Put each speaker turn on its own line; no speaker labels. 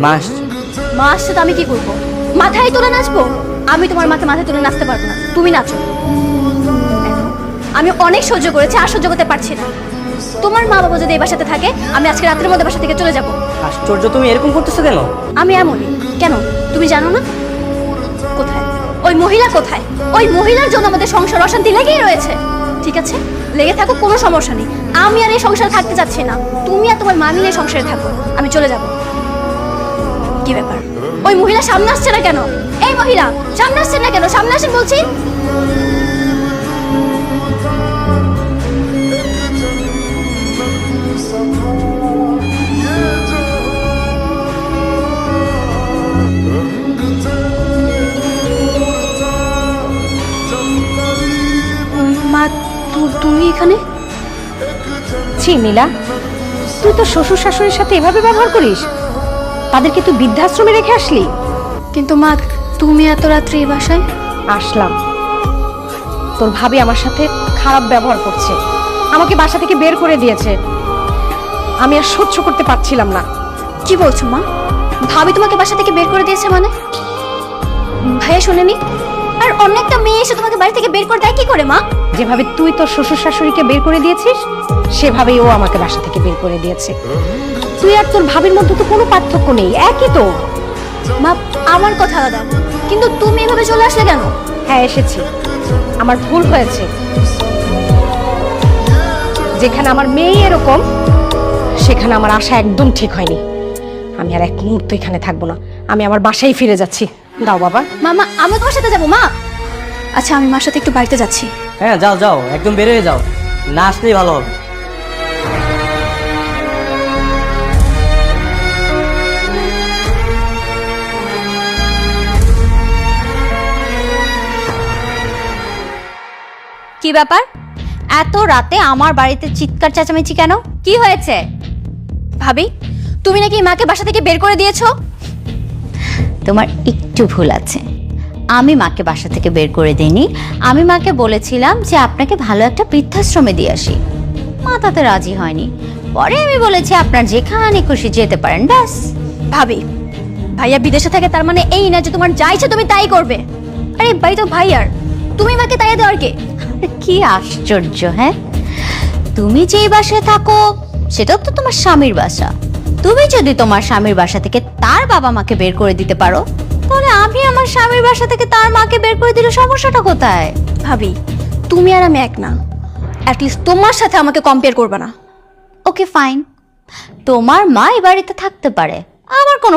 মা আসছে।
মা আসছে তো আমি কি করবো? মাথায় তুলে নাচবো? আমি তোমার মাথায় তুলে নাচতে পারবো না, তুমি নাচো। আমি অনেক সহ্য করেছি, আর সহ্য করতে পারছি না। তোমার মা বাবা যদি এই বাসাতে থাকে, আমি আজকে রাতের মধ্যে বাসা থেকে চলে যাব।
আশ্চর্য, তুমি এরকম করতেছো কেন?
আমি এমনই। কেন, তুমি জানো না? কোথায় ওই মহিলা? কোথায় ওই মহিলার জন্য আমাদের সংসার অশান্তি লেগেই রয়েছে। ঠিক আছে, লেগে থাকো, কোনো সমস্যা নেই। আমি আর এই সংসারে থাকতে চাচ্ছি না। তুমি আর তোমার মা মিলে সংসারে থাকো, আমি চলে যাব। কি ব্যাপার, ওই মহিলা সামনে আসছে না কেন? এই মহিলা সামনে আসছে না কেন? সামনে আসেন বলছি। মা, তুমি এখানে?
ছি নীলা, তুই তো শ্বশুর শাশুড়ির সাথে এভাবে ব্যবহার করিস? তাদেরকে তুই বৃদ্ধাশ্রমে রেখে আসলি?
কিন্তু মা, তুমি এত রাত্রে এই বাসায়?
আসলাম। তোর ভাবি আমার সাথে খারাপ ব্যবহার করছে, আমাকে বাসা থেকে বের করে দিয়েছে। আমি আর সহ্য করতে পারছিলাম না।
কি বলছো মা? ভাবি তোমাকে বাসা থেকে বের করে দিয়েছে মানে? ভাইয়া শুনেনি? আর অন্য একটা মেয়ে এসে তোমাকে বাড়ি থেকে বের করে দেয় কি করে মা?
যেভাবে তুই তোর শ্বশুর শাশুড়িকে বের করে দিয়েছিস, সেভাবেই ও আমাকে বাসা থেকে বের করে দিয়েছে। তুই আর তোর ভাবির মধ্যে তো কোনো পার্থক্য নেই, একই তো।
মা, আমার কথা আলাদা, কিন্তু তুমি এভাবে চলে আসলে কেন?
হ্যাঁ, এসেছি, আমার ভুল হয়েছে। যেখানে আমার মেয়ে এরকম, সেখানে আমার আশা একদম ঠিক হয়নি। আমি আর এক মুহূর্ত এখানে থাকবো না, আমি আমার বাসায় ফিরে যাচ্ছি। দাও বাবা।
মামা, আমি তোমার সাথে যাবো মা। আচ্ছা, আমি মার সাথে একটু বাড়িতে যাচ্ছি।
হ্যাঁ, যাও যাও, একদম বের হয়ে যাও, না আসলেই ভালো হবে।
কি ব্যাপার, এত রাতে আমার বাড়িতে চিৎকার চেঁচামেচি কেন? কি হয়েছে?
ভাবি, তুমি নাকি মাকে বাসা থেকে বের করে দিয়েছো?
তোমার একটু ভুল আছে। আমি মাকে বাসা থেকে বের করে দিইনি। আমি মাকে বলেছিলাম যে আপনাকে ভালো একটা বৃদ্ধাশ্রমে দিয়ে আসি। মা তাতে রাজি হয়নি। পরে আমি বলেছি আপনার যেখানে খুশি যেতে পারেন, ব্যাস।
ভাবি, ভাইয়া বিদেশে থাকে, তার মানে এই না যে তোমার যা ইচ্ছে তুমি তাই করবে। আরে ভাই তো ভাইয়ার, তুমি মাকে তাই দেওয়ার কে?
কি আশ্চর্য! হ্যাঁ, তুমি যেই বাসায় থাকো সেটা তো তোমার স্বামীর বাসা। তুমি যদি তোমার স্বামীর বাসা থেকে তার বাবা মাকে বের করে দিতে পারো, তাহলে আমি আমার স্বামীর বাসা থেকে তার মাকে বের করে দিলে সমস্যাটা কোথায়?
ভাবি, তুমি আর আমি এক না। অ্যাটলিস্ট তোমার সাথে আমাকে কম্পেয়ার করবে না।
ওকে ফাইন, তোমার মা এই বাড়িতে থাকতে পারে, আমার কোনো